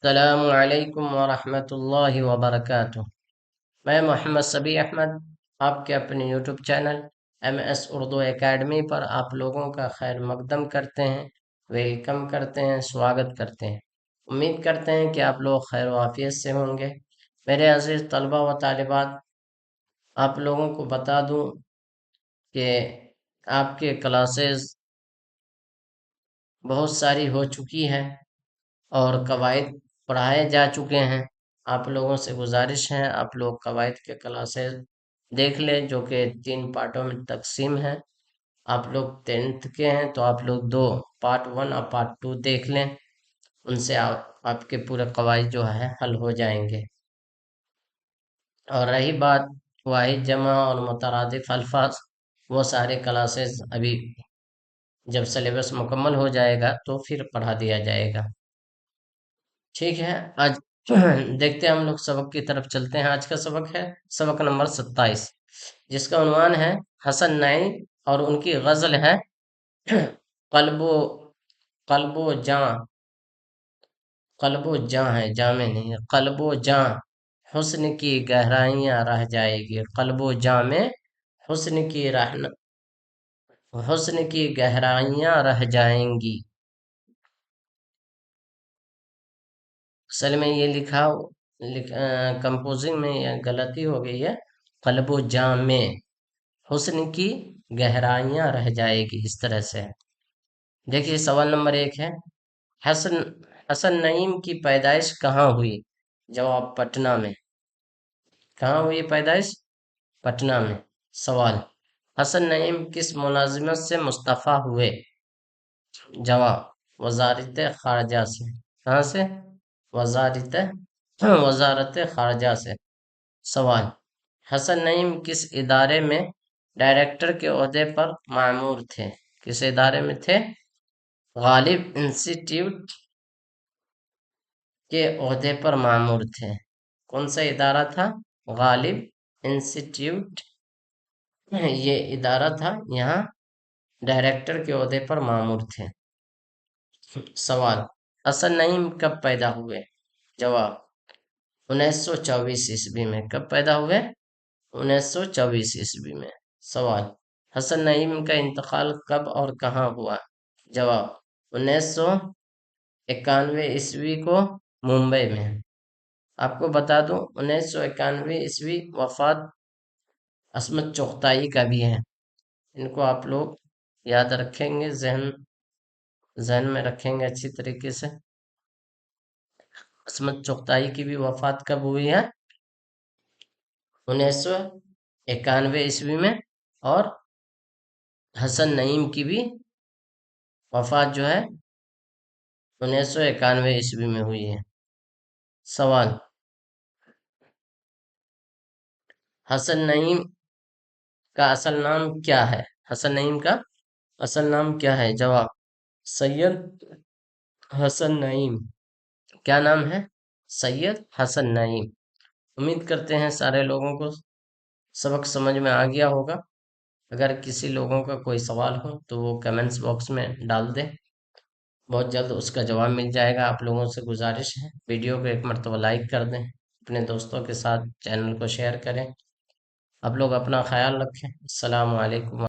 السلام علیکم ورحمۃ اللہ وبرکاتہ۔ میں محمد صبی احمد آپ کے اپنے YouTube channel MS Urdu academy پر آپ لوگوں کا خیر مقدم کرتے ہیں، ویلکم کرتے ہیں، سواگت کرتے ہیں۔ امید کرتے ہیں کہ آپ لوگ خیر و عافیت سے ہوں گے۔ میرے عزیز طلبہ و طالبات، آپ لوگوں کو بتا دوں کہ آپ کے کلاسز بہت ساری ہو چکی ہیں اور قواعد پڑھائے جا چکے ہیں۔ آپ لوگوں سے گزارش ہے آپ لوگ قواعد کے کلاسز دیکھ لیں، جو کہ 3 پارٹوں میں تقسیم ہے۔ آپ لوگ 10th کے ہیں تو آپ لوگ 2 پارٹ 1 اور پارٹ 2 دیکھ لیں، ان سے آپ کے پورے قواعد جو ہے حل ہو جائیں گے۔ اور رہی بات واحد جمع اور مترادف الفاظ، وہ سارے کلاسز ابھی جب سلیبس مکمل ہو جائے گا تو پھر پڑھا دیا جائے گا۔ ٹھیک ہے، آج دیکھتے ہیں، ہم لوگ سبق کی طرف چلتے ہیں۔ آج کا سبق ہے سبق نمبر 27، جس کا عنوان ہے حسن نعیم، اور ان کی غزل ہے قلب و قلب و جاں، قلب و جاں ہے، جامع نہیں ہے، قلب و جاں حسن کی گہرائیاں رہ جائے گی، قلب و جاں میں حسن کی گہرائیاں رہ جائیں گی۔ اصل میں یہ کمپوزنگ میں یہ غلطی ہو گئی ہے، قلب و جاں میں حسن کی گہرائیاں رہ جائے گی، اس طرح سے۔ دیکھیے سوال نمبر 1 ہے، حسن حسن نعیم کی پیدائش کہاں ہوئی؟ جواب: پٹنہ میں۔ کہاں ہوئی پیدائش؟ پٹنہ میں۔ سوال: حسن نعیم کس ملازمت سے مستعفی ہوئے؟ جواب: وزارت خارجہ سے۔ کہاں سے؟ وزارت خارجہ سے۔ سوال: حسن نعیم کس ادارے میں ڈائریکٹر کے عہدے پر مامور تھے؟ کس ادارے میں تھے؟ غالب انسٹیٹیوٹ کے عہدے پر مامور تھے۔ کون سا ادارہ تھا؟ غالب انسٹیٹیوٹ، یہ ادارہ تھا، یہاں ڈائریکٹر کے عہدے پر مامور تھے۔ سوال: حسن نعیم کب پیدا ہوئے؟ جواب: 1924 عیسوی میں۔ کب پیدا ہوئے؟ 1924 عیسوی میں۔ سوال: حسن نعیم کا انتقال کب اور کہاں ہوا؟ جواب: 1991 عیسوی کو ممبئی میں۔ آپ کو بتا دوں 1991 عیسوی وفات عصمت چغتائی کا بھی ہے، ان کو آپ لوگ یاد رکھیں گے، ذہن میں رکھیں گے اچھی طریقے سے۔ عصمت چغتائی کی بھی وفات کب ہوئی ہے؟ 1991 عیسوی میں، اور حسن نعیم کی بھی وفات جو ہے 1991 عیسوی میں ہوئی ہے۔ سوال: حسن نعیم کا اصل نام کیا ہے؟ حسن نعیم کا اصل نام کیا ہے؟ جواب: سید حسن نعیم۔ کیا نام ہے؟ سید حسن نعیم۔ امید کرتے ہیں سارے لوگوں کو سبق سمجھ میں آ گیا ہوگا۔ اگر کسی لوگوں کا کوئی سوال ہو تو وہ کمنٹس باکس میں ڈال دیں، بہت جلد اس کا جواب مل جائے گا۔ آپ لوگوں سے گزارش ہے ویڈیو کو ایک مرتبہ لائک کر دیں، اپنے دوستوں کے ساتھ چینل کو شیئر کریں۔ آپ لوگ اپنا خیال رکھیں۔ السلام علیکم۔